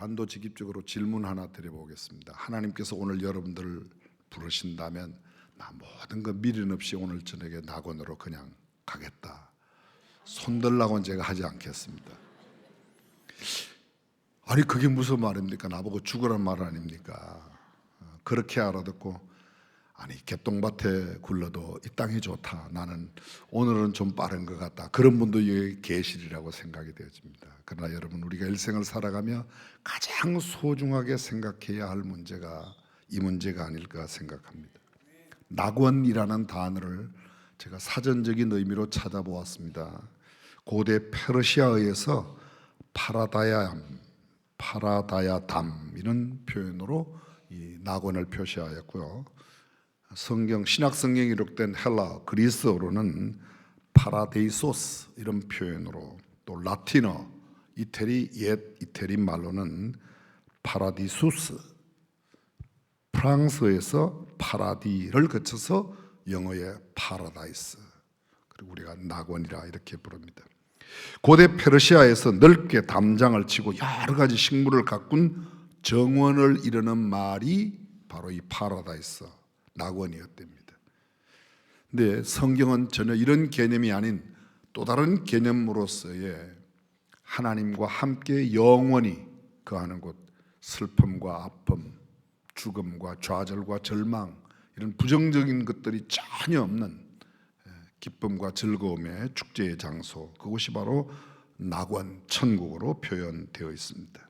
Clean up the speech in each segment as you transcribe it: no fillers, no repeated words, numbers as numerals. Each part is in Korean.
단도직입적으로 질문 하나 드려보겠습니다. 하나님께서 오늘 여러분들을 부르신다면 나 모든 거 미련 없이 오늘 저녁에 낙원으로 그냥 가겠다, 손들라고는 제가 하지 않겠습니다. 아니 그게 무슨 말입니까? 나보고 죽으란 말 아닙니까? 그렇게 알아듣고 아니 개똥밭에 굴러도 이 땅이 좋다, 나는 오늘은 좀 빠른 것 같다, 그런 분도 여기 계시리라고 생각이 되어집니다. 그러나 여러분, 우리가 일생을 살아가며 가장 소중하게 생각해야 할 문제가 이 문제가 아닐까 생각합니다. 낙원이라는 단어를 제가 사전적인 의미로 찾아보았습니다. 고대 페르시아어에서 파라다야담 이런 표현으로 이 낙원을 표시하였고요. 신약 성경에 기록된 헬라 그리스어로는 파라데이소스 이런 표현으로, 또 라틴어 옛 이태리 말로는 파라디수스, 프랑스에서 파라디를 거쳐서 영어의 파라다이스, 그리고 우리가 낙원이라 이렇게 부릅니다. 고대 페르시아에서 넓게 담장을 치고 여러 가지 식물을 가꾼 정원을 이루는 말이 바로 이 파라다이스, 낙원이었답니다. 근데 성경은 전혀 이런 개념이 아닌 또 다른 개념으로서의 하나님과 함께 영원히 거하는 곳, 슬픔과 아픔, 죽음과 좌절과 절망, 이런 부정적인 것들이 전혀 없는 기쁨과 즐거움의 축제의 장소, 그곳이 바로 낙원, 천국으로 표현되어 있습니다.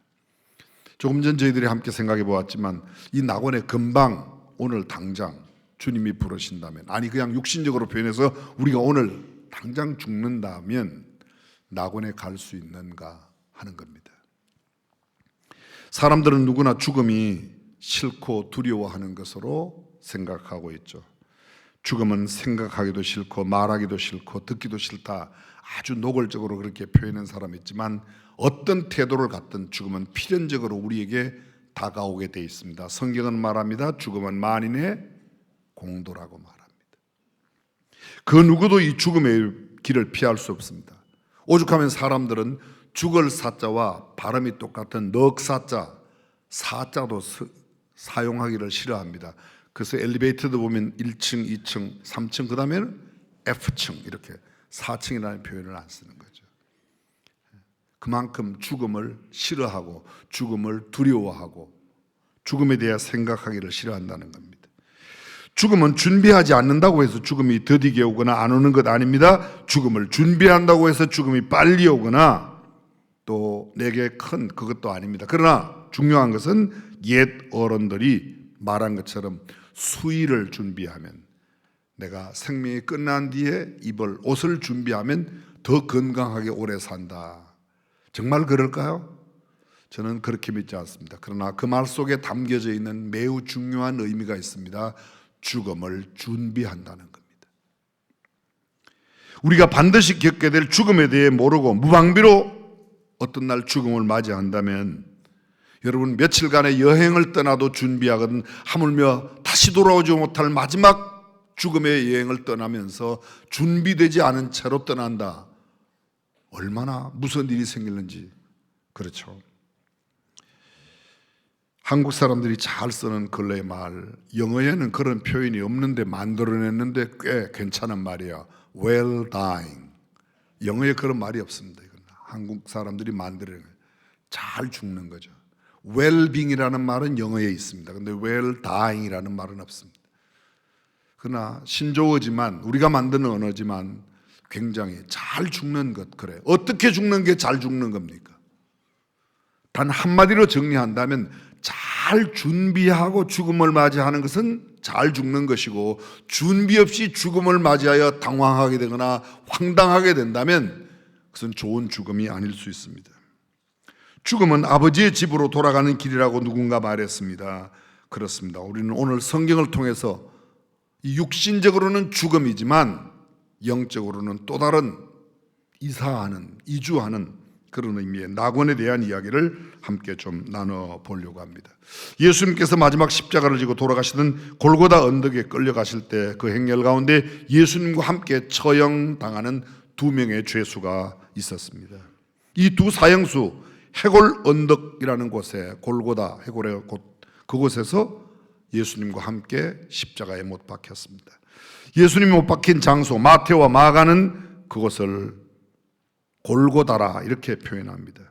조금 전 저희들이 함께 생각해 보았지만 이 낙원에 금방 오늘 당장 주님이 부르신다면, 아니 그냥 육신적으로 표현해서 우리가 오늘 당장 죽는다면 낙원에 갈 수 있는가 하는 겁니다. 사람들은 누구나 죽음이 싫고 두려워하는 것으로 생각하고 있죠. 죽음은 생각하기도 싫고 말하기도 싫고 듣기도 싫다, 아주 노골적으로 그렇게 표현하는 사람이 있지만 어떤 태도를 갖든 죽음은 필연적으로 우리에게 다가오게 되어 있습니다. 성경은 말합니다. 죽음은 만인의 공도라고 말합니다. 그 누구도 이 죽음의 길을 피할 수 없습니다. 오죽하면 사람들은 죽을 사자와 발음이 똑같은 넉사자, 사자도 사용하기를 싫어합니다. 그래서 엘리베이터도 보면 1층, 2층, 3층, 그 다음에는 F층, 이렇게 4층이라는 표현을 안 쓰는 거죠. 그만큼 죽음을 싫어하고 죽음을 두려워하고 죽음에 대해 생각하기를 싫어한다는 겁니다. 죽음은 준비하지 않는다고 해서 죽음이 더디게 오거나 안 오는 것 아닙니다. 죽음을 준비한다고 해서 죽음이 빨리 오거나 또 내게 큰 그것도 아닙니다. 그러나 중요한 것은 옛 어른들이 말한 것처럼 수의를 준비하면, 내가 생명이 끝난 뒤에 입을 옷을 준비하면 더 건강하게 오래 산다. 정말 그럴까요? 저는 그렇게 믿지 않습니다. 그러나 그 말 속에 담겨져 있는 매우 중요한 의미가 있습니다. 죽음을 준비한다는 겁니다. 우리가 반드시 겪게 될 죽음에 대해 모르고 무방비로 어떤 날 죽음을 맞이한다면, 여러분 며칠간의 여행을 떠나도 준비하거든 하물며 다시 돌아오지 못할 마지막 죽음의 여행을 떠나면서 준비되지 않은 채로 떠난다. 얼마나 무슨 일이 생기는지. 그렇죠. 한국 사람들이 잘 쓰는 근래의 말, 영어에는 그런 표현이 없는데 만들어냈는데 꽤 괜찮은 말이야. Well dying. 영어에 그런 말이 없습니다. 이건 한국 사람들이 만들어낸 거예요. 잘 죽는 거죠. well-being이라는 말은 영어에 있습니다. 그런데 well dying이라는 말은 없습니다. 그러나 신조어지만, 우리가 만드는 언어지만 굉장히 잘 죽는 것, 그래. 어떻게 죽는 게 잘 죽는 겁니까? 단 한마디로 정리한다면 잘 준비하고 죽음을 맞이하는 것은 잘 죽는 것이고, 준비 없이 죽음을 맞이하여 당황하게 되거나 황당하게 된다면 그것은 좋은 죽음이 아닐 수 있습니다. 죽음은 아버지의 집으로 돌아가는 길이라고 누군가 말했습니다. 그렇습니다. 우리는 오늘 성경을 통해서 이 육신적으로는 죽음이지만 영적으로는 또 다른 이주하는 그런 의미의 낙원에 대한 이야기를 함께 좀 나눠보려고 합니다. 예수님께서 마지막 십자가를 지고 돌아가시던 골고다 언덕에 끌려가실 때 그 행렬 가운데 예수님과 함께 처형당하는 두 명의 죄수가 있었습니다. 이 두 사형수, 해골 언덕이라는 곳에 골고다 해골의 곳 그곳에서 예수님과 함께 십자가에 못 박혔습니다. 예수님이 못 박힌 장소 마태와 마가는 그것을 골고다라 이렇게 표현합니다.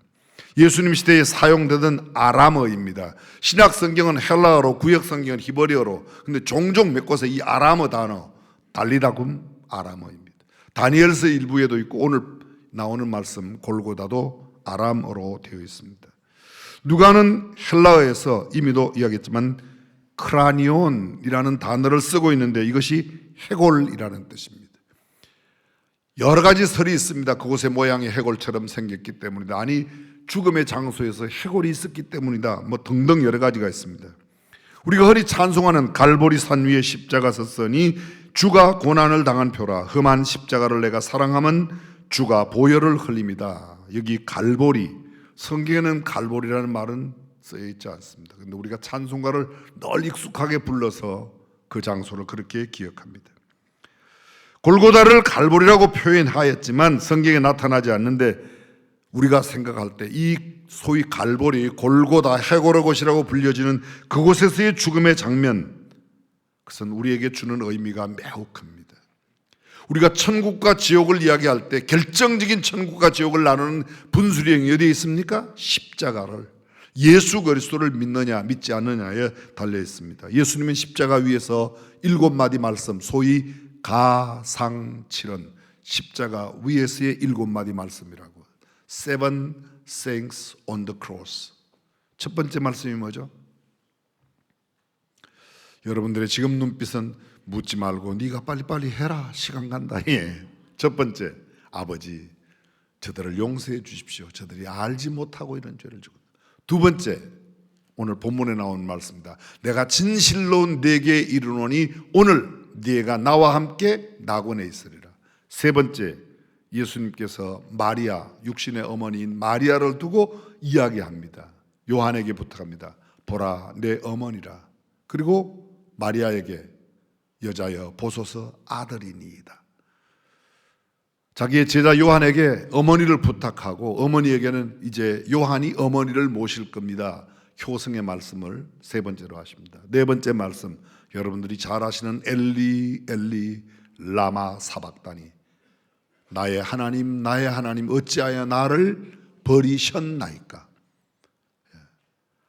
예수님 시대에 사용되던 아람어입니다. 신약 성경은 헬라어로, 구약 성경은 히브리어로. 근데 종종 몇 곳에 이 아람어 단어 달리다굼 아람어입니다. 다니엘서 일부에도 있고 오늘 나오는 말씀 골고다도 아람어로 되어 있습니다. 누가는 헬라어에서 이미도 이야기했지만 크라니온이라는 단어를 쓰고 있는데 이것이 해골이라는 뜻입니다. 여러 가지 설이 있습니다. 그곳의 모양이 해골처럼 생겼기 때문이다. 아니 죽음의 장소에서 해골이 있었기 때문이다. 뭐 등등 여러 가지가 있습니다. 우리가 흔히 찬송하는 갈보리 산 위에 십자가 섰으니 주가 고난을 당한 표라. 험한 십자가를 내가 사랑하면 주가 보혈을 흘립니다. 여기 갈보리, 성경에는 갈보리라는 말은 쓰여 있지 않습니다. 그런데 우리가 찬송가를 널 익숙하게 불러서 그 장소를 그렇게 기억합니다. 골고다를 갈보리라고 표현하였지만 성경에 나타나지 않는데 우리가 생각할 때 이 소위 갈보리, 골고다, 해골의 곳이라고 불려지는 그곳에서의 죽음의 장면, 그것은 우리에게 주는 의미가 매우 큽니다. 우리가 천국과 지옥을 이야기할 때 결정적인 천국과 지옥을 나누는 분수령이 어디에 있습니까? 십자가를, 예수 그리스도를 믿느냐 믿지 않느냐에 달려 있습니다. 예수님은 십자가 위에서 7마디 말씀, 소위 가상칠언, 십자가 위에서의 7마디 말씀이라고. Seven sayings on the cross. 첫 번째 말씀이 뭐죠? 여러분들의 지금 눈빛은 묻지 말고 네가 빨리빨리 해라, 시간 간다. 예. 첫 번째, 아버지 저들을 용서해 주십시오. 저들이 알지 못하고 이런 죄를 지고. 두 번째, 오늘 본문에 나온 말씀입니다. 내가 진실로 네게 이르노니 오늘 네가 나와 함께 낙원에 있으리라. 세 번째, 예수님께서 마리아, 육신의 어머니인 마리아를 두고 이야기합니다. 요한에게 부탁합니다. 보라 내 어머니라. 그리고 마리아에게 여자여 보소서 아들이니이다. 자기의 제자 요한에게 어머니를 부탁하고 어머니에게는 이제 요한이 어머니를 모실 겁니다. 효성의 말씀을 세 번째로 하십니다. 네 번째 말씀, 여러분들이 잘 아시는 엘리 엘리 라마 사박다니, 나의 하나님 어찌하여 나를 버리셨나이까.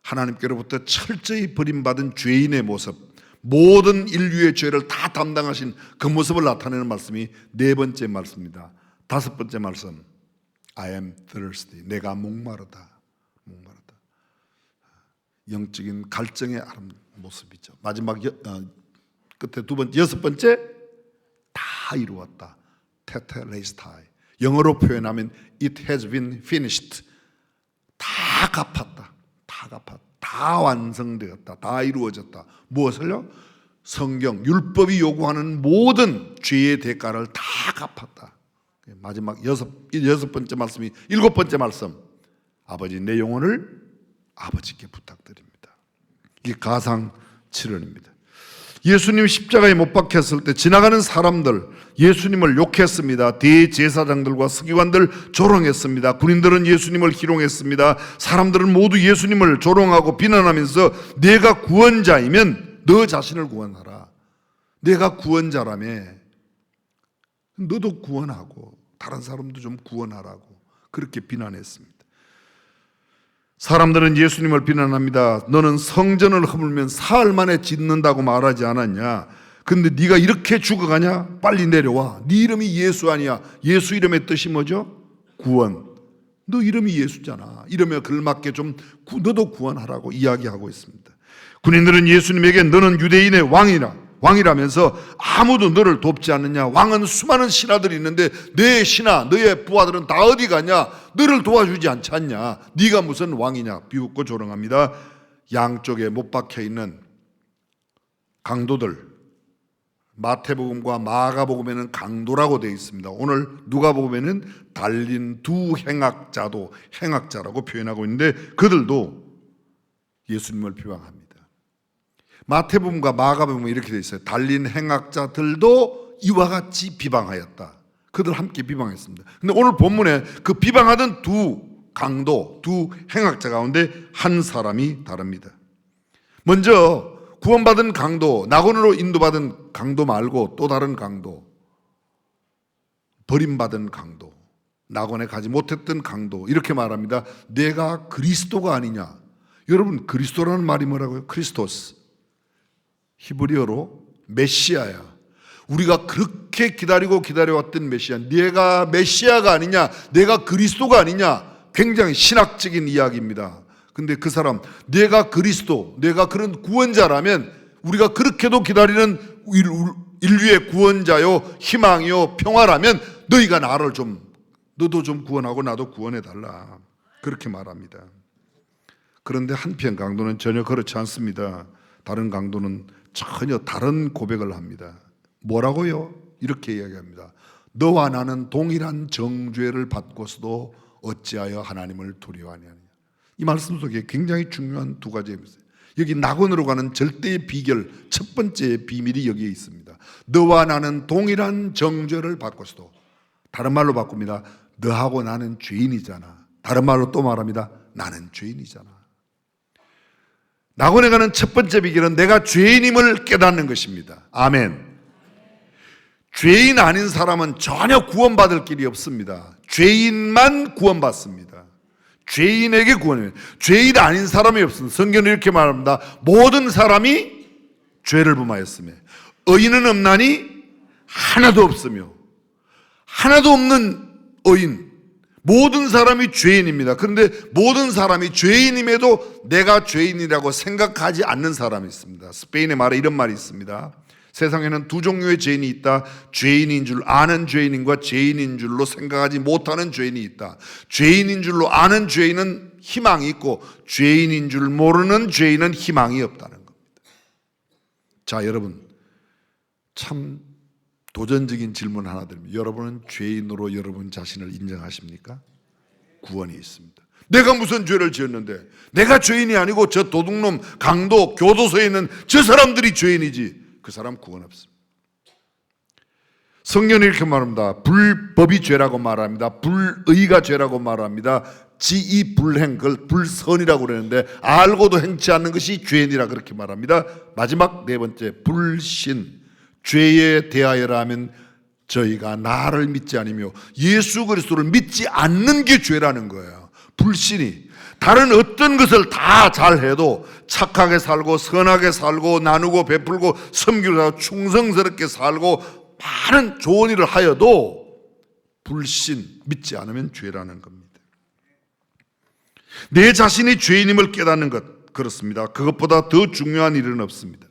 하나님께로부터 철저히 버림받은 죄인의 모습, 모든 인류의 죄를 다 담당하신 그 모습을 나타내는 말씀이 네 번째 말씀입니다. 다섯 번째 말씀, I am thirsty. 내가 목마르다. 영적인 갈증의 모습이죠. 마지막 끝에 두 번째, 여섯 번째, 다 이루었다. 테텔레스타이. 영어로 표현하면 it has been finished. 다 갚았다. 다 완성되었다. 다 이루어졌다. 무엇을요? 성경, 율법이 요구하는 모든 죄의 대가를 다 갚았다. 마지막 여섯 번째 말씀이, 일곱 번째 말씀, 아버지 내 영혼을 아버지께 부탁드립니다. 이게 가상칠언입니다. 예수님 십자가에 못 박혔을 때 지나가는 사람들 예수님을 욕했습니다. 대제사장들과 서기관들 조롱했습니다. 군인들은 예수님을 희롱했습니다. 사람들은 모두 예수님을 조롱하고 비난하면서 내가 구원자이면 너 자신을 구원하라. 내가 구원자라며 너도 구원하고 다른 사람도 좀 구원하라고 그렇게 비난했습니다. 사람들은 예수님을 비난합니다. 너는 성전을 허물면 사흘 만에 짓는다고 말하지 않았냐? 근데 네가 이렇게 죽어가냐? 빨리 내려와. 네 이름이 예수 아니야? 예수 이름의 뜻이 뭐죠? 구원. 너 이름이 예수잖아. 이름에 걸맞게 좀 너도 구원하라고 이야기하고 있습니다. 군인들은 예수님에게 너는 유대인의 왕이라면서 아무도 너를 돕지 않느냐? 왕은 수많은 신하들이 있는데 내 신하, 너의 부하들은 다 어디 가냐? 너를 도와주지 않지 않냐? 네가 무슨 왕이냐? 비웃고 조롱합니다. 양쪽에 못 박혀 있는 강도들, 마태복음과 마가복음에는 강도라고 되어 있습니다. 오늘 누가복음에는 달린 두 행악자라고 표현하고 있는데 그들도 예수님을 비방합니다. 마태복음과 마가복음은 이렇게 되어 있어요. 달린 행악자들도 이와 같이 비방하였다. 그들 함께 비방했습니다. 근데 오늘 본문에 그 비방하던 두 강도, 두 행악자 가운데 한 사람이 다릅니다. 먼저 구원받은 강도, 낙원으로 인도받은 강도 말고 또 다른 강도, 버림받은 강도, 낙원에 가지 못했던 강도, 이렇게 말합니다. 내가 그리스도가 아니냐. 여러분, 그리스도라는 말이 뭐라고요? 크리스토스, 히브리어로 메시아야. 우리가 그렇게 기다리고 기다려왔던 메시아, 내가 메시아가 아니냐, 내가 그리스도가 아니냐, 굉장히 신학적인 이야기입니다. 근데 그 사람, 내가 그리스도, 내가 그런 구원자라면, 우리가 그렇게도 기다리는 인류의 구원자요, 희망이요, 평화라면 너희가 나를 너도 좀 구원하고 나도 구원해달라, 그렇게 말합니다. 그런데 한편 강도는 전혀 그렇지 않습니다. 다른 강도는 전혀 다른 고백을 합니다. 뭐라고요? 이렇게 이야기합니다. 너와 나는 동일한 정죄를 받고서도 어찌하여 하나님을 두려워하느냐. 이 말씀 속에 굉장히 중요한 두 가지가 있어요. 여기 낙원으로 가는 절대의 비결, 첫 번째 비밀이 여기에 있습니다. 너와 나는 동일한 정죄를 받고서도, 다른 말로 바꿉니다. 너하고 나는 죄인이잖아. 다른 말로 또 말합니다. 나는 죄인이잖아. 낙원에 가는 첫 번째 비결은 내가 죄인임을 깨닫는 것입니다. 아멘. 죄인 아닌 사람은 전혀 구원받을 길이 없습니다. 죄인만 구원받습니다. 죄인에게 구원해요. 죄인 아닌 사람이 없습니다. 성경은 이렇게 말합니다. 모든 사람이 죄를 범하였으며 의인은 없나니 하나도 없으며, 하나도 없는 의인, 모든 사람이 죄인입니다. 그런데 모든 사람이 죄인임에도 내가 죄인이라고 생각하지 않는 사람이 있습니다. 스페인의 말에 이런 말이 있습니다. 세상에는 두 종류의 죄인이 있다. 죄인인 줄 아는 죄인인과 죄인인 줄로 생각하지 못하는 죄인이 있다. 죄인인 줄로 아는 죄인은 희망이 있고, 죄인인 줄 모르는 죄인은 희망이 없다는 겁니다. 자, 여러분, 참 도전적인 질문 하나 드립니다. 여러분은 죄인으로 여러분 자신을 인정하십니까? 구원이 있습니다. 내가 무슨 죄를 지었는데, 내가 죄인이 아니고 저 도둑놈, 강도, 교도소에 있는 저 사람들이 죄인이지, 그 사람 구원 없습니다. 성경은 이렇게 말합니다. 불법이 죄라고 말합니다. 불의가 죄라고 말합니다. 지이 불행, 그걸 불선이라고 그러는데 알고도 행치 않는 것이 죄인이라 그렇게 말합니다. 마지막 네 번째, 불신, 죄에 대하여라면 저희가 나를 믿지 않으며 예수 그리스도를 믿지 않는 게 죄라는 거예요. 불신이 다른 어떤 것을 다 잘해도, 착하게 살고 선하게 살고 나누고 베풀고 섬기고 하고 충성스럽게 살고 많은 좋은 일을 하여도 불신, 믿지 않으면 죄라는 겁니다. 내 자신이 죄인임을 깨닫는 것, 그렇습니다. 그것보다 더 중요한 일은 없습니다.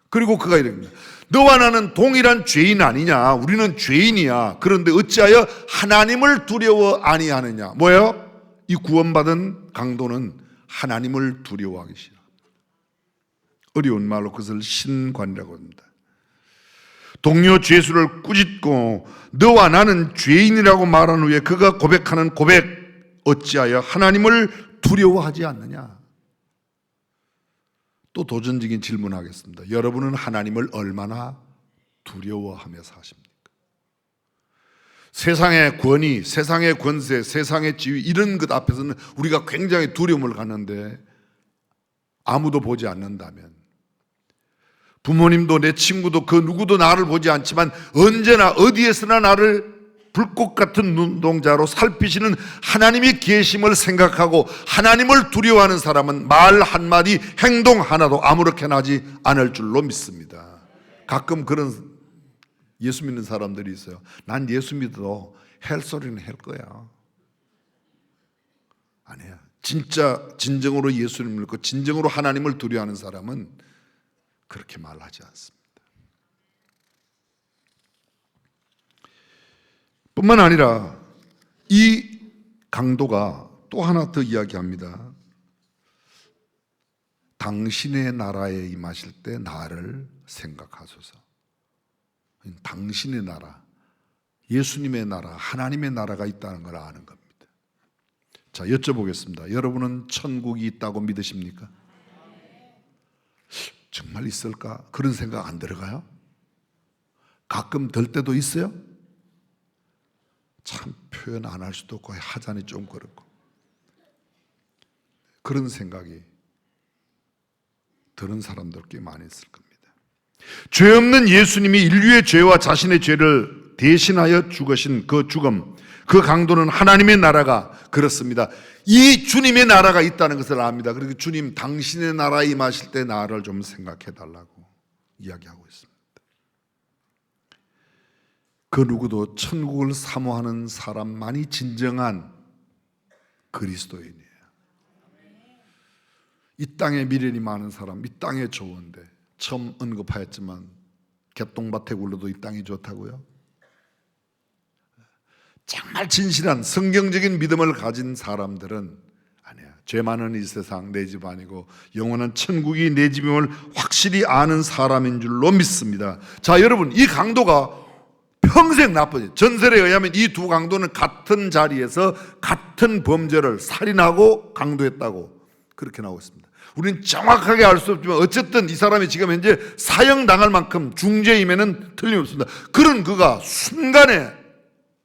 그리고 그가 이릅니다. 너와 나는 동일한 죄인 아니냐? 우리는 죄인이야. 그런데 어찌하여 하나님을 두려워 아니하느냐? 뭐예요? 이 구원받은 강도는 하나님을 두려워하기 싫어. 어려운 말로 그것을 신관이라고 합니다. 동료 죄수를 꾸짖고 너와 나는 죄인이라고 말한 후에 그가 고백하는 고백, 어찌하여 하나님을 두려워하지 않느냐? 또 도전적인 질문하겠습니다. 여러분은 하나님을 얼마나 두려워하며 사십니까? 세상의 권위, 세상의 권세, 세상의 지위, 이런 것 앞에서는 우리가 굉장히 두려움을 갖는데, 아무도 보지 않는다면, 부모님도 내 친구도 그 누구도 나를 보지 않지만 언제나 어디에서나 나를 불꽃 같은 눈동자로 살피시는 하나님의 계심을 생각하고 하나님을 두려워하는 사람은 말 한마디, 행동 하나도 아무렇게나 하지 않을 줄로 믿습니다. 가끔 그런 예수 믿는 사람들이 있어요. 난 예수 믿어도 헬소리는 할 거야. 아니야. 진짜 진정으로 예수를 믿고 진정으로 하나님을 두려워하는 사람은 그렇게 말하지 않습니다. 뿐만 아니라 이 강도가 또 하나 더 이야기합니다. 당신의 나라에 임하실 때 나를 생각하소서. 당신의 나라, 예수님의 나라, 하나님의 나라가 있다는 걸 아는 겁니다. 자, 여쭤보겠습니다. 여러분은 천국이 있다고 믿으십니까? 정말 있을까? 그런 생각 안 들어가요? 가끔 들 때도 있어요? 참 표현 안 할 수도 없고 하자니 좀 그렇고. 그런 생각이 드는 사람들 꽤 많이 있을 겁니다. 죄 없는 예수님이 인류의 죄와 자신의 죄를 대신하여 죽으신 그 죽음, 그 강도는 하나님의 나라가 그렇습니다. 이 주님의 나라가 있다는 것을 압니다. 그리고 주님 당신의 나라에 임하실 때 나를 좀 생각해 달라고 이야기하고 있습니다. 그 누구도 천국을 사모하는 사람만이 진정한 그리스도인이에요. 이 땅에 미련이 많은 사람, 이 땅에 좋은데, 처음 언급하였지만 개똥밭에 굴러도 이 땅이 좋다고요? 정말 진실한 성경적인 믿음을 가진 사람들은 아니야, 죄 많은 이 세상 내 집 아니고 영원한 천국이 내 집임을 확실히 아는 사람인 줄로 믿습니다. 자, 여러분, 이 강도가 평생 나쁘지. 전설에 의하면 이 두 강도는 같은 자리에서 같은 범죄를 살인하고 강도했다고 그렇게 나오고 있습니다. 우리는 정확하게 알 수 없지만 어쨌든 이 사람이 지금 현재 사형당할 만큼 중죄임에는 틀림없습니다. 그런 그가 순간에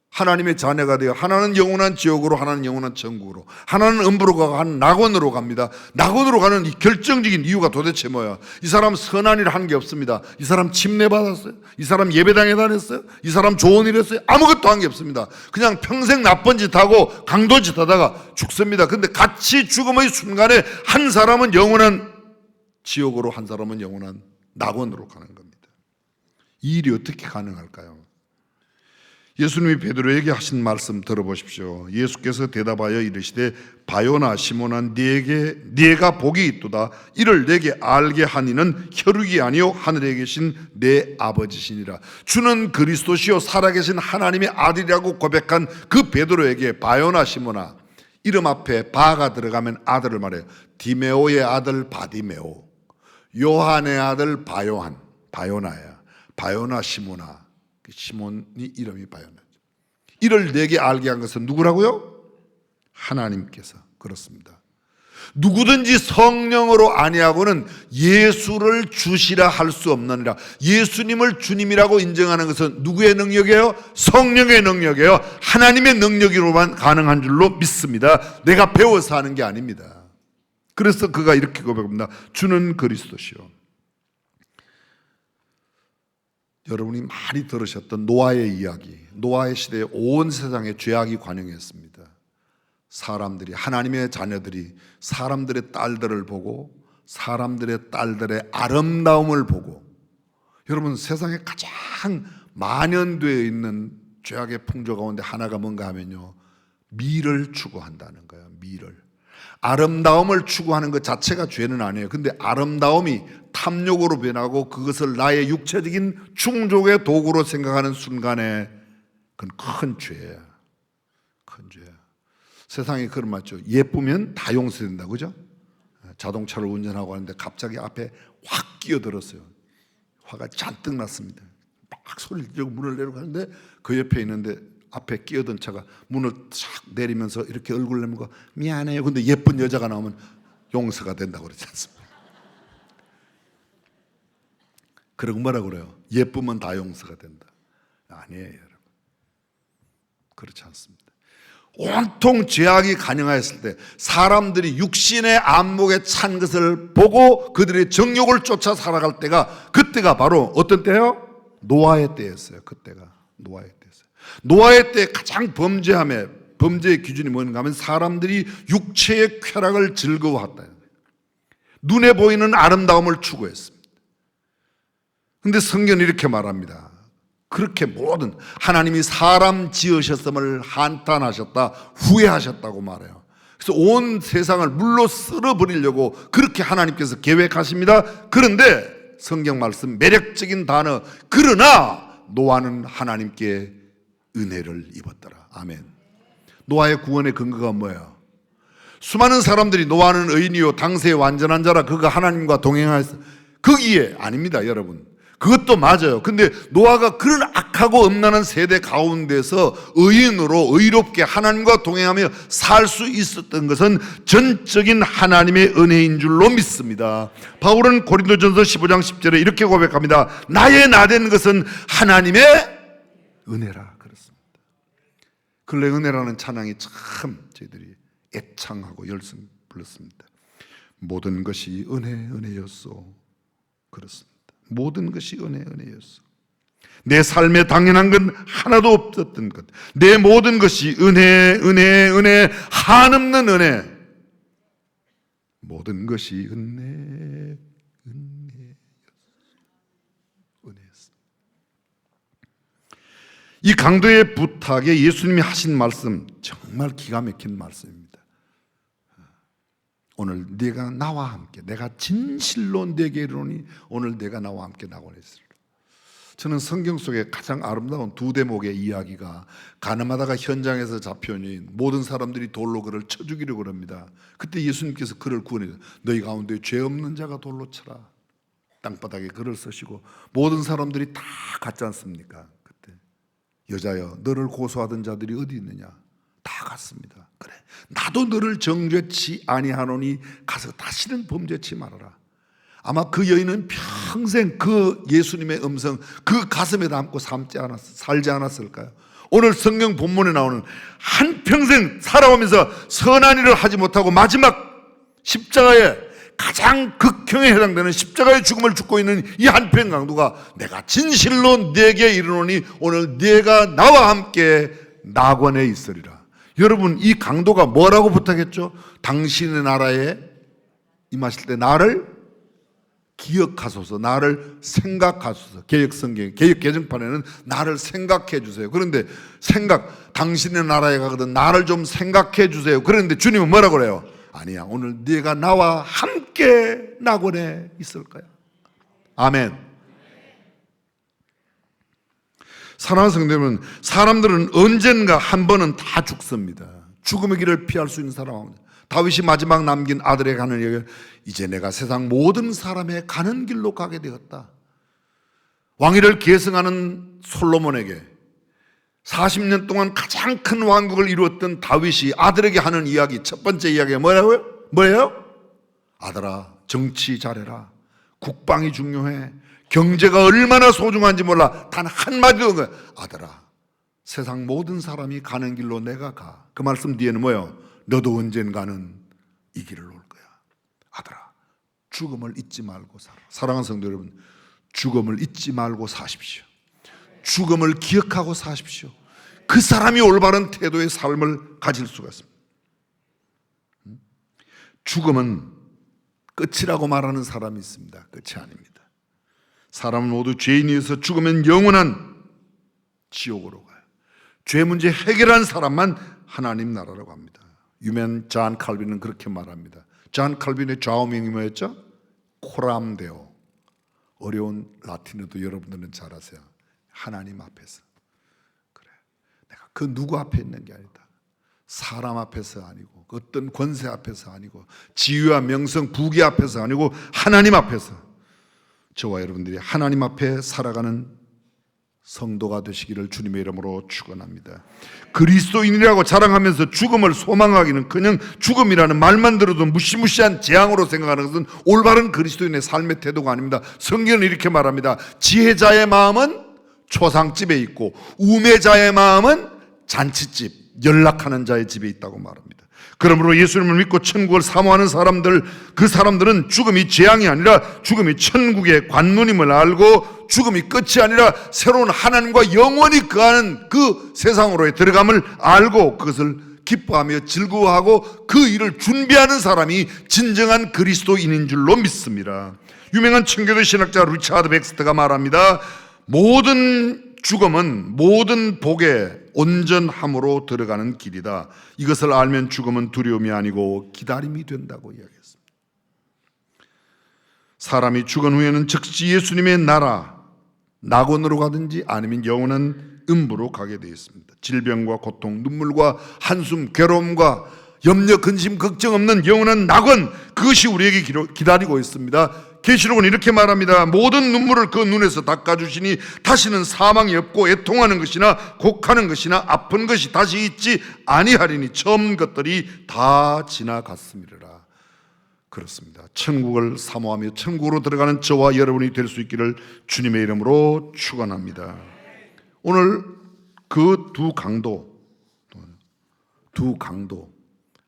하나님의 자녀가 되어 하나는 영원한 지옥으로, 하나는 영원한 천국으로, 하나는 음부로 가고 하나는 낙원으로 갑니다. 낙원으로 가는 이 결정적인 이유가 도대체 뭐야? 이 사람 선한 일 한 게 없습니다. 이 사람 침례받았어요? 이 사람 예배당에 다녔어요? 이 사람 좋은 일 했어요? 아무것도 한 게 없습니다. 그냥 평생 나쁜 짓 하고 강도 짓 하다가 죽습니다. 근데 같이 죽음의 순간에 한 사람은 영원한 지옥으로, 한 사람은 영원한 낙원으로 가는 겁니다. 이 일이 어떻게 가능할까요? 예수님이 베드로에게 하신 말씀 들어보십시오. 예수께서 대답하여 이르시되 바요나 시몬아, 네가 복이 있도다. 이를 내게 알게 한 이는 혈육이 아니요 하늘에 계신 내 아버지시니라. 주는 그리스도시요 살아계신 하나님의 아들이라고 고백한 그 베드로에게 바요나 시몬아, 이름 앞에 바가 들어가면 아들을 말해요. 디메오의 아들 바디메오, 요한의 아들 바요한, 바요나야. 바요나 시몬아, 시몬이 이름이 바요나. 이를 내게 알게 한 것은 누구라고요? 하나님께서. 그렇습니다. 누구든지 성령으로 아니하고는 예수를 주시라 할 수 없느니라. 예수님을 주님이라고 인정하는 것은 누구의 능력이에요? 성령의 능력이에요. 하나님의 능력으로만 가능한 줄로 믿습니다. 내가 배워서 하는 게 아닙니다. 그래서 그가 이렇게 고백합니다. 주는 그리스도시요. 여러분이 많이 들으셨던 노아의 이야기, 노아의 시대에 온 세상에 죄악이 관영했습니다. 사람들이, 하나님의 자녀들이 사람들의 딸들을 보고 사람들의 딸들의 아름다움을 보고, 여러분 세상에 가장 만연되어 있는 죄악의 풍조 가운데 하나가 뭔가 하면요, 미를 추구한다는 거예요. 미를. 아름다움을 추구하는 것 자체가 죄는 아니에요. 근데 아름다움이 탐욕으로 변하고 그것을 나의 육체적인 충족의 도구로 생각하는 순간에 그건 큰 죄야. 큰 죄야. 세상에 그런 말 있죠. 예쁘면 다 용서된다, 그죠? 자동차를 운전하고 하는데 갑자기 앞에 확 끼어들었어요. 화가 잔뜩 났습니다. 막 소리를 지르고 문을 내리고 하는데 그 옆에 있는데 앞에 끼어든 차가 문을 싹 내리면서 이렇게 얼굴 내밀고 미안해요. 근데 예쁜 여자가 나오면 용서가 된다고 그러지 않습니까? 그러고 뭐라고 그래요? 예쁘면 다 용서가 된다. 아니에요, 여러분. 그렇지 않습니다. 온통 죄악이 가능하였을 때 사람들이 육신의 안목에 찬 것을 보고 그들의 정욕을 쫓아 살아갈 때가, 그때가 바로 어떤 때예요? 노아의 때였어요. 그때가 노아의 때였어요. 노아의 때 가장 범죄의 기준이 뭔가 하면 사람들이 육체의 쾌락을 즐거워했다. 눈에 보이는 아름다움을 추구했습니다. 그런데 성경은 이렇게 말합니다. 그렇게 모든 하나님이 사람 지으셨음을 한탄하셨다, 후회하셨다고 말해요. 그래서 온 세상을 물로 쓸어버리려고 그렇게 하나님께서 계획하십니다. 그런데 성경 말씀 매력적인 단어, 그러나 노아는 하나님께 은혜를 입었더라. 아멘. 노아의 구원의 근거가 뭐예요? 수많은 사람들이 노아는 의인이요 당세의 완전한 자라, 그가 하나님과 동행하였어. 거기에 아닙니다, 여러분. 그것도 맞아요. 근데 노아가 그런 악하고 음란한 세대 가운데서 의인으로 의롭게 하나님과 동행하며 살 수 있었던 것은 전적인 하나님의 은혜인 줄로 믿습니다. 바울은 고린도전서 15장 10절에 이렇게 고백합니다. 나의 나된 것은 하나님의 은혜라. 그렇습니다. 근래 은혜라는 찬양이 참 저희들이 애창하고 열심 불렀습니다. 모든 것이 은혜였소. 그렇습니다. 모든 것이 은혜였소. 내 삶에 당연한 건 하나도 없었던 것, 내 모든 것이 은혜, 한없는 은혜, 모든 것이 은혜였어. 이 강도의 부탁에 예수님이 하신 말씀 정말 기가 막힌 말씀입니다. 오늘 네가 나와 함께, 내가 진실로 네게 이르노니 오늘 네가 나와 함께 낙원에 있으리라. 저는 성경 속에 가장 아름다운 두 대목의 이야기가, 가늠하다가 현장에서 잡혀온 모든 사람들이 돌로 그를 쳐 죽이려고 합니다. 그때 예수님께서 그를 구원해요. 너희 가운데 죄 없는 자가 돌로 쳐라. 땅바닥에 글을 쓰시고 모든 사람들이 다 갔지 않습니까? 그때 여자여 너를 고소하던 자들이 어디 있느냐? 다 갔습니다. 그래, 나도 너를 정죄치 아니하노니 가서 다시는 범죄치 말아라. 아마 그 여인은 평생 그 예수님의 음성 그 가슴에 담고 살지 않았을까요? 오늘 성경 본문에 나오는 한평생 살아오면서 선한 일을 하지 못하고 마지막 십자가에 가장 극형에 해당되는 십자가의 죽음을 죽고 있는 이 한평 강도가 내가 진실로 네게 이르노니 오늘 네가 나와 함께 낙원에 있으리라. 여러분, 이 강도가 뭐라고 부탁했죠? 당신의 나라에 임하실 때 나를 기억하소서, 나를 생각하소서. 개혁성경, 개혁개정판에는 나를 생각해 주세요. 그런데 당신의 나라에 가거든 나를 좀 생각해 주세요. 그런데 주님은 뭐라고 그래요? 아니야, 오늘 네가 나와 함께 낙원에 있을 거야. 아멘. 사랑하는 성도 여러분, 사람들은 언젠가 한 번은 다 죽습니다. 죽음의 길을 피할 수 있는 사람은 다윗이 마지막 남긴 아들의 가는 길, 이제 내가 세상 모든 사람의 가는 길로 가게 되었다. 왕위를 계승하는 솔로몬에게 40년 동안 가장 큰 왕국을 이루었던 다윗이 아들에게 하는 이야기, 첫 번째 이야기가 뭐예요? 아들아, 정치 잘해라. 국방이 중요해. 경제가 얼마나 소중한지 몰라. 단 한마디도 없는 거야. 아들아, 세상 모든 사람이 가는 길로 내가 가. 그 말씀 뒤에는 뭐예요? 너도 언젠가는 이 길을 올 거야. 아들아, 죽음을 잊지 말고 살아. 사랑하는 성도 여러분, 죽음을 잊지 말고 사십시오. 죽음을 기억하고 사십시오. 그 사람이 올바른 태도의 삶을 가질 수가 있습니다. 죽음은 끝이라고 말하는 사람이 있습니다. 끝이 아닙니다. 사람은 모두 죄인이어서 죽으면 영원한 지옥으로 가요. 죄 문제 해결한 사람만 하나님 나라라고 합니다. 유명한 존 칼빈은 그렇게 말합니다. 존 칼빈의 좌우명이 뭐였죠? 코람데오. 어려운 라틴어도 여러분들은 잘 아세요. 하나님 앞에서. 그래, 내가 그 누구 앞에 있는 게 아니다. 사람 앞에서 아니고, 어떤 권세 앞에서 아니고, 지위와 명성, 부귀 앞에서 아니고 하나님 앞에서 저와 여러분들이 하나님 앞에 살아가는 성도가 되시기를 주님의 이름으로 축원합니다. 그리스도인이라고 자랑하면서 죽음을 소망하기는커녕 죽음이라는 말만 들어도 무시무시한 재앙으로 생각하는 것은 올바른 그리스도인의 삶의 태도가 아닙니다. 성경은 이렇게 말합니다. 지혜자의 마음은 초상집에 있고 우매자의 마음은 잔치집, 연락하는 자의 집에 있다고 말합니다. 그러므로 예수님을 믿고 천국을 사모하는 사람들, 그 사람들은 죽음이 재앙이 아니라 죽음이 천국의 관문임을 알고 죽음이 끝이 아니라 새로운 하나님과 영원히 거하는 그 세상으로의 들어감을 알고 그것을 기뻐하며 즐거워하고 그 일을 준비하는 사람이 진정한 그리스도인인 줄로 믿습니다. 유명한 청교도 신학자 리차드 백스터가 말합니다. 모든 죽음은 모든 복의 온전함으로 들어가는 길이다. 이것을 알면 죽음은 두려움이 아니고 기다림이 된다고 이야기했습니다. 사람이 죽은 후에는 즉시 예수님의 나라, 낙원으로 가든지 아니면 영원한 음부로 가게 되어 있습니다. 질병과 고통, 눈물과 한숨, 괴로움과 염려, 근심, 걱정 없는 영원한 낙원, 그것이 우리에게 기다리고 있습니다. 계시록은 이렇게 말합니다. 모든 눈물을 그 눈에서 닦아주시니 다시는 사망이 없고 애통하는 것이나 곡하는 것이나 아픈 것이 다시 있지 아니하리니 처음 것들이 다 지나갔음이라. 그렇습니다. 천국을 사모하며 천국으로 들어가는 저와 여러분이 될 수 있기를 주님의 이름으로 축원합니다. 오늘 그 두 강도,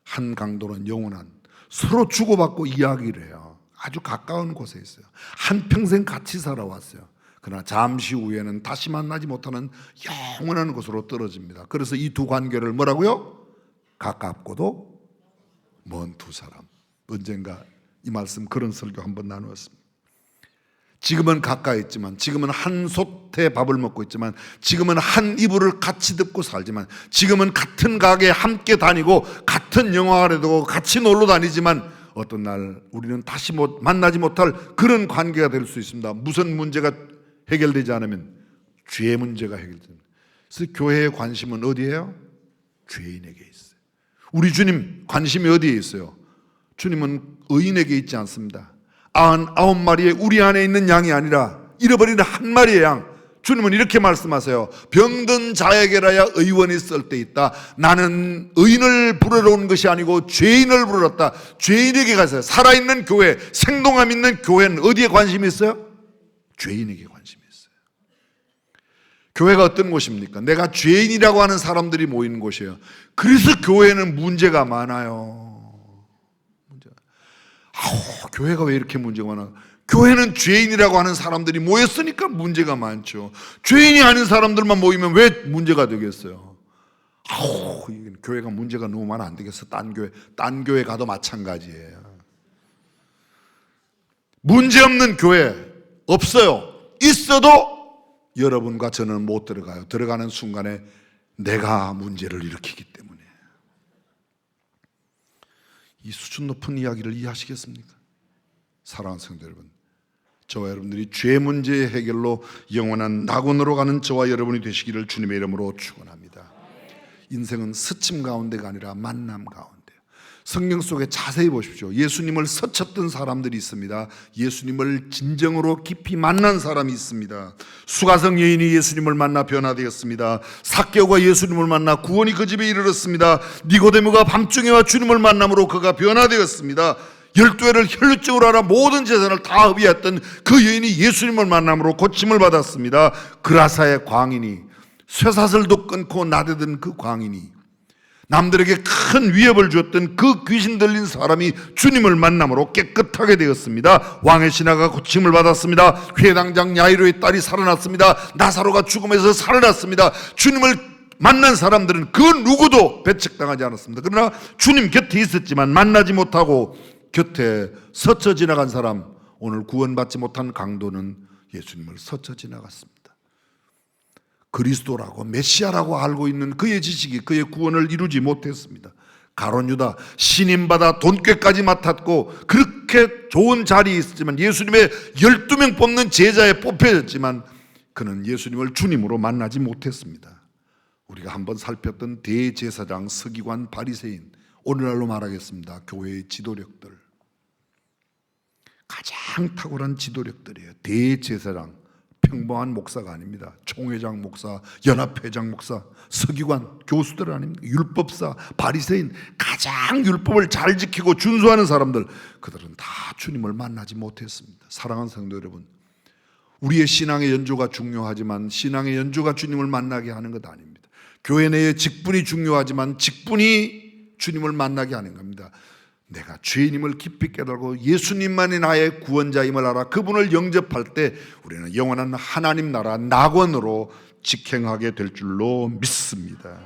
한 강도는 영원한, 서로 주고받고 이야기를 해요. 아주 가까운 곳에 있어요. 한평생 같이 살아왔어요. 그러나 잠시 후에는 다시 만나지 못하는 영원한 곳으로 떨어집니다. 그래서 이 두 관계를 뭐라고요? 가깝고도 먼 두 사람. 언젠가 이 말씀 그런 설교 한번 나누었습니다. 지금은 가까이 있지만, 지금은 한 솥에 밥을 먹고 있지만, 지금은 한 이불을 같이 덮고 살지만, 지금은 같은 가게에 함께 다니고 같은 영화관에 두고 같이 놀러 다니지만 어떤 날 우리는 다시 만나지 못할 그런 관계가 될 수 있습니다. 무슨 문제가 해결되지 않으면 죄의 문제가 해결됩니다. 그래서 교회의 관심은 어디예요? 죄인에게 있어요. 우리 주님 관심이 어디에 있어요? 주님은 의인에게 있지 않습니다. 99마리의 우리 안에 있는 양이 아니라 잃어버린 한 마리의 양. 주님은 이렇게 말씀하세요. 병든 자에게라야 의원이 쓸 때 있다. 나는 의인을 부르러 온 것이 아니고 죄인을 부르렀다. 죄인에게 가세요. 살아있는 교회, 생동감 있는 교회는 어디에 관심이 있어요? 죄인에게 관심이 있어요. 교회가 어떤 곳입니까? 내가 죄인이라고 하는 사람들이 모이는 곳이에요. 그래서 교회는 문제가 많아요. 교회가 왜 이렇게 문제가 많아? 교회는 죄인이라고 하는 사람들이 모였으니까 문제가 많죠. 죄인이 아닌 사람들만 모이면 왜 문제가 되겠어요? 교회가 문제가 너무 많아 안 되겠어. 딴 교회 가도 마찬가지예요. 문제없는 교회 없어요. 있어도 여러분과 저는 못 들어가요. 들어가는 순간에 내가 문제를 일으키기 때문에. 이 수준 높은 이야기를 이해하시겠습니까? 사랑하는 성도 여러분, 저와 여러분들이 죄 문제의 해결로 영원한 낙원으로 가는 저와 여러분이 되시기를 주님의 이름으로 축원합니다. 인생은 스침 가운데가 아니라 만남 가운데. 성경 속에 자세히 보십시오. 예수님을 스쳤던 사람들이 있습니다. 예수님을 진정으로 깊이 만난 사람이 있습니다. 수가성 여인이 예수님을 만나 변화되었습니다. 삭개오가 예수님을 만나 구원이 그 집에 이르렀습니다. 니고데모가 밤중에 와 주님을 만남으로 그가 변화되었습니다. 12회를 혈루증으로 알아 모든 재산을 다 허비했던 그 여인이 예수님을 만남으로 고침을 받았습니다. 그라사의 광인이, 쇠사슬도 끊고 나대던 그 광인이, 남들에게 큰 위협을 주었던 그 귀신 들린 사람이 주님을 만남으로 깨끗하게 되었습니다. 왕의 신하가 고침을 받았습니다. 회당장 야이로의 딸이 살아났습니다. 나사로가 죽음에서 살아났습니다. 주님을 만난 사람들은 그 누구도 배척당하지 않았습니다. 그러나 주님 곁에 있었지만 만나지 못하고 곁에 스쳐 지나간 사람, 오늘 구원받지 못한 강도는 예수님을 스쳐 지나갔습니다. 그리스도라고 메시아라고 알고 있는 그의 지식이 그의 구원을 이루지 못했습니다. 가룟 유다 신임받아 돈꾀까지 맡았고 그렇게 좋은 자리에 있었지만 예수님의 12명 뽑는 제자에 뽑혀졌지만 그는 예수님을 주님으로 만나지 못했습니다. 우리가 한번 살폈던 대제사장, 서기관, 바리새인, 오늘날로 말하겠습니다. 교회의 지도력들, 가장 탁월한 지도력들이에요. 대제사장, 평범한 목사가 아닙니다. 총회장 목사, 연합회장 목사, 서기관, 교수들 아닙니다. 율법사, 바리새인, 가장 율법을 잘 지키고 준수하는 사람들, 그들은 다 주님을 만나지 못했습니다. 사랑하는 성도 여러분, 우리의 신앙의 연주가 중요하지만 신앙의 연주가 주님을 만나게 하는 것 아닙니다. 교회 내의 직분이 중요하지만 직분이 주님을 만나게 하는 겁니다. 내가 죄인임을 깊이 깨달고 예수님만이 나의 구원자임을 알아 그분을 영접할 때 우리는 영원한 하나님 나라 낙원으로 직행하게 될 줄로 믿습니다.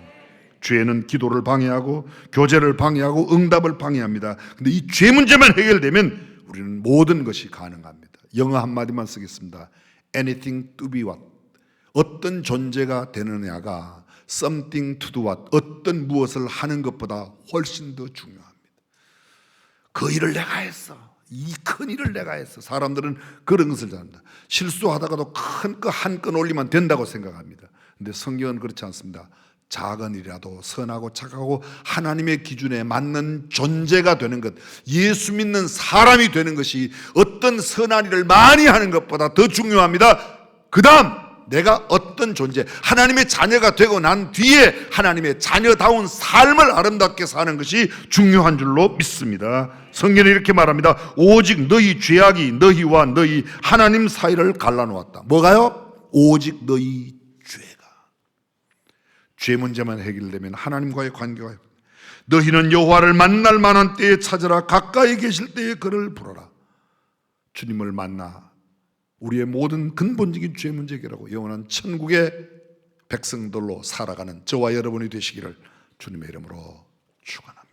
죄는 기도를 방해하고 교제를 방해하고 응답을 방해합니다. 근데 이 죄 문제만 해결되면 우리는 모든 것이 가능합니다. 영어 한마디만 쓰겠습니다. Anything to be what. 어떤 존재가 되느냐가 something to do what. 어떤 무엇을 하는 것보다 훨씬 더 중요합니다. 그 일을 내가 했어. 이 큰 일을 내가 했어. 사람들은 그런 것을 잘한다. 실수하다가도 큰 거 한 건 올리면 된다고 생각합니다. 근데 성경은 그렇지 않습니다. 작은 일이라도 선하고 착하고 하나님의 기준에 맞는 존재가 되는 것, 예수 믿는 사람이 되는 것이 어떤 선한 일을 많이 하는 것보다 더 중요합니다. 그 다음 내가 어떤 존재, 하나님의 자녀가 되고 난 뒤에 하나님의 자녀다운 삶을 아름답게 사는 것이 중요한 줄로 믿습니다. 성경은 이렇게 말합니다. 오직 너희 죄악이 너희와 너희 하나님 사이를 갈라놓았다. 뭐가요? 오직 너희 죄가. 죄 문제만 해결되면 하나님과의 관계가, 너희는 여호와를 만날 만한 때에 찾으라. 가까이 계실 때에 그를 부르라. 주님을 만나 우리의 모든 근본적인 죄 문제 해결하고 영원한 천국의 백성들로 살아가는 저와 여러분이 되시기를 주님의 이름으로 축원합니다.